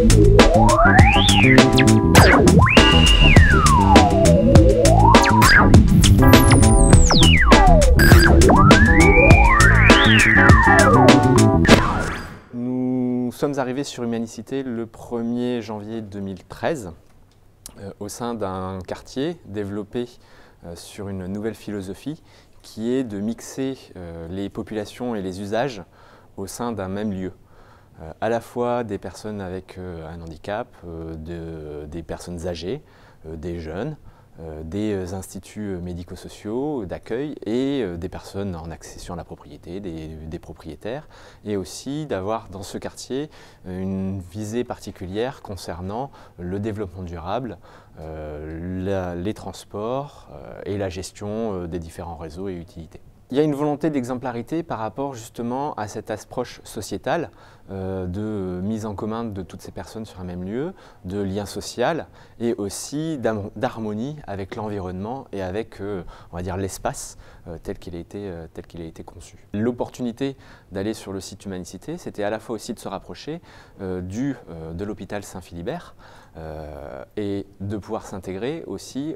Nous sommes arrivés sur Humanicité le 1er janvier 2013 au sein d'un quartier développé sur une nouvelle philosophie qui est de mixer les populations et les usages au sein d'un même lieu. À la fois des personnes avec un handicap, des personnes âgées, des jeunes, des instituts médico-sociaux d'accueil et des personnes en accession à la propriété, des propriétaires, et aussi d'avoir dans ce quartier une visée particulière concernant le développement durable, les transports et la gestion des différents réseaux et utilités. Il y a une volonté d'exemplarité par rapport justement à cette approche sociétale de mise en commun de toutes ces personnes sur un même lieu, de lien social et aussi d'harmonie avec l'environnement et avec, on va dire, l'espace tel qu'il a été conçu. L'opportunité d'aller sur le site Humanicité, c'était à la fois aussi de se rapprocher de l'hôpital Saint-Philibert et de pouvoir s'intégrer aussi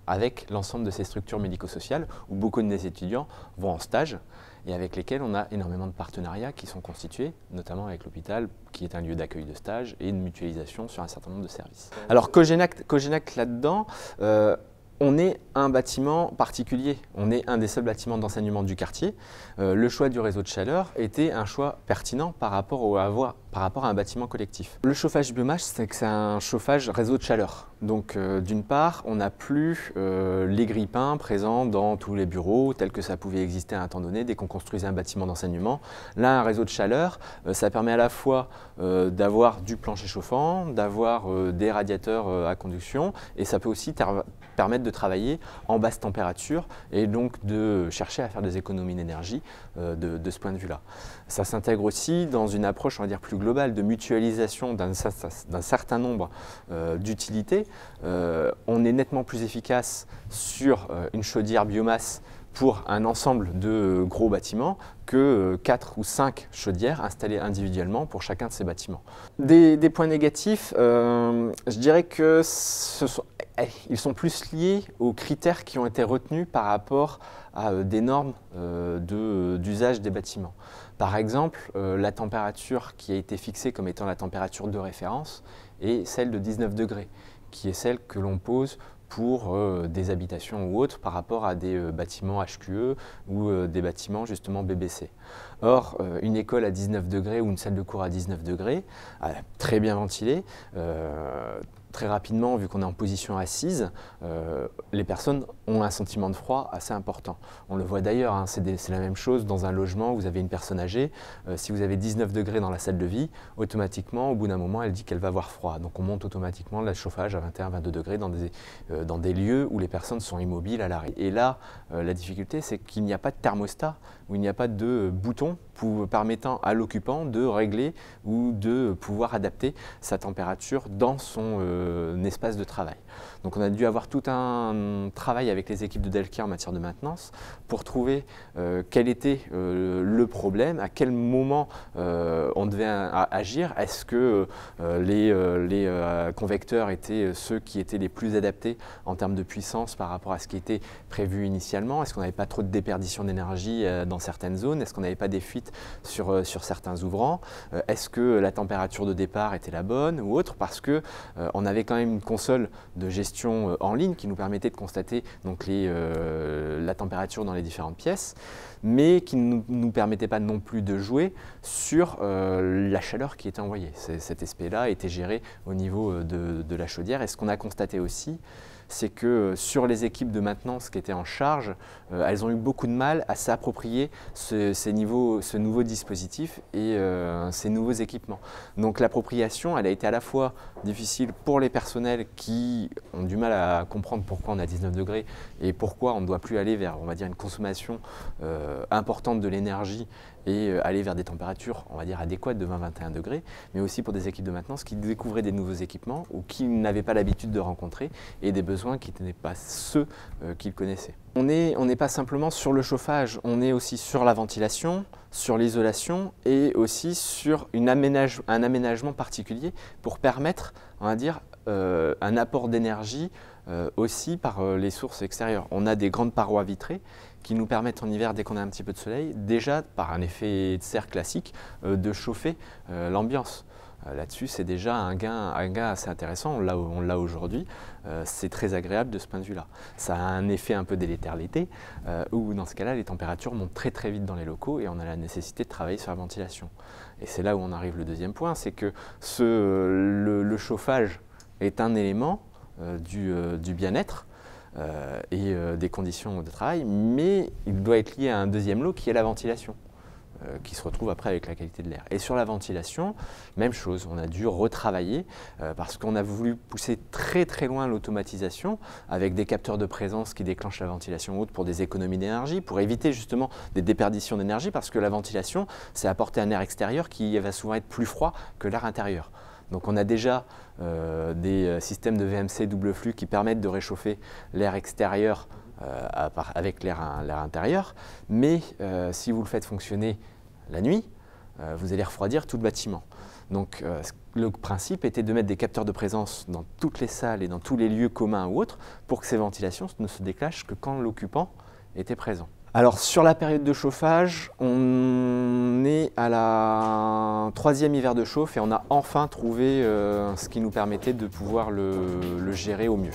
avec l'ensemble de ces structures médico-sociales où beaucoup de nos étudiants vont en stage et avec lesquels on a énormément de partenariats qui sont constitués, notamment avec l'hôpital qui est un lieu d'accueil de stage et de mutualisation sur un certain nombre de services. Alors Cogenac là-dedans, on est un bâtiment particulier, on est un des seuls bâtiments d'enseignement du quartier. Le choix du réseau de chaleur était un choix pertinent par rapport à un bâtiment collectif. Le chauffage biomasse, c'est un chauffage réseau de chaleur. Donc d'une part, on n'a plus les grille-pains présents dans tous les bureaux, tels que ça pouvait exister à un temps donné dès qu'on construisait un bâtiment d'enseignement. Là, un réseau de chaleur, ça permet à la fois d'avoir du plancher chauffant, d'avoir des radiateurs à conduction, et ça peut aussi permettre de travailler en basse température et donc de chercher à faire des économies d'énergie de ce point de vue-là. Ça s'intègre aussi dans une approche, on va dire, plus globale de mutualisation d'un certain nombre d'utilités. On est nettement plus efficace sur une chaudière biomasse pour un ensemble de gros bâtiments que 4 ou 5 chaudières installées individuellement pour chacun de ces bâtiments. Des points négatifs, je dirais que ils sont plus liés aux critères qui ont été retenus par rapport à des normes d'usage des bâtiments. Par exemple, la température qui a été fixée comme étant la température de référence est celle de 19 degrés, qui est celle que l'on pose pour des habitations ou autres par rapport à des bâtiments HQE ou des bâtiments justement BBC. Or, une école à 19 degrés ou une salle de cours à 19 degrés, très bien ventilée, très rapidement, vu qu'on est en position assise, les personnes ont un sentiment de froid assez important. On le voit d'ailleurs, hein, c'est la même chose dans un logement où vous avez une personne âgée. Si vous avez 19 degrés dans la salle de vie, automatiquement, au bout d'un moment, elle dit qu'elle va avoir froid. Donc on monte automatiquement le chauffage à 21-22 degrés dans des lieux où les personnes sont immobiles à l'arrêt. Et là, la difficulté, c'est qu'il n'y a pas de thermostat, où il n'y a pas de bouton permettant à l'occupant de régler ou de pouvoir adapter sa température dans son espace de travail. Donc on a dû avoir tout un travail avec les équipes de Delkia en matière de maintenance pour trouver quel était le problème, à quel moment on devait agir. Est-ce que les convecteurs étaient ceux qui étaient les plus adaptés en termes de puissance par rapport à ce qui était prévu initialement? Est-ce qu'on n'avait pas trop de déperdition d'énergie dans certaines zones? Est-ce qu'on n'avait pas des fuites sur certains ouvrants? Est-ce que la température de départ était la bonne ou autre? Parce que on avait quand même une console de gestion en ligne qui nous permettait de constater donc la température dans les différentes pièces, mais qui ne nous permettait pas non plus de jouer sur la chaleur qui était envoyée. Cet aspect-là était géré au niveau de la chaudière. Et ce qu'on a constaté aussi, c'est que sur les équipes de maintenance qui étaient en charge, elles ont eu beaucoup de mal à s'approprier ce nouveau dispositif et ces nouveaux équipements. Donc l'appropriation, elle a été à la fois difficile pour les personnels qui ont du mal à comprendre pourquoi on a 19 degrés et pourquoi on ne doit plus aller vers, on va dire, une consommation importante de l'énergie et aller vers des températures, on va dire, adéquates de 20-21 degrés, mais aussi pour des équipes de maintenance qui découvraient des nouveaux équipements ou qui n'avaient pas l'habitude de rencontrer et des besoins qui n'étaient pas ceux qu'ils connaissaient. On n'est pas simplement sur le chauffage, on est aussi sur la ventilation, sur l'isolation et aussi sur un aménagement particulier pour permettre, on va dire, un apport d'énergie aussi par les sources extérieures. On a des grandes parois vitrées qui nous permettent en hiver, dès qu'on a un petit peu de soleil, déjà par un effet de serre classique, de chauffer l'ambiance. Là-dessus, c'est déjà un gain assez intéressant, on l'a aujourd'hui, c'est très agréable de ce point de vue-là. Ça a un effet un peu délétère l'été, où dans ce cas-là, les températures montent très très vite dans les locaux et on a la nécessité de travailler sur la ventilation. Et c'est là où on arrive le deuxième point, c'est que le chauffage est un élément du bien-être et des conditions de travail, mais il doit être lié à un deuxième lot qui est la ventilation, qui se retrouve après avec la qualité de l'air. Et sur la ventilation, même chose, on a dû retravailler parce qu'on a voulu pousser très très loin l'automatisation avec des capteurs de présence qui déclenchent la ventilation haute pour des économies d'énergie, pour éviter justement des déperditions d'énergie parce que la ventilation, c'est apporter un air extérieur qui va souvent être plus froid que l'air intérieur. Donc on a déjà des systèmes de VMC double flux qui permettent de réchauffer l'air extérieur avec l'air intérieur, mais si vous le faites fonctionner la nuit, vous allez refroidir tout le bâtiment. Donc le principe était de mettre des capteurs de présence dans toutes les salles et dans tous les lieux communs ou autres pour que ces ventilations ne se déclenchent que quand l'occupant était présent. Alors sur la période de chauffage, on est à la 3e hiver de chauffe et on a enfin trouvé ce qui nous permettait de pouvoir le gérer au mieux.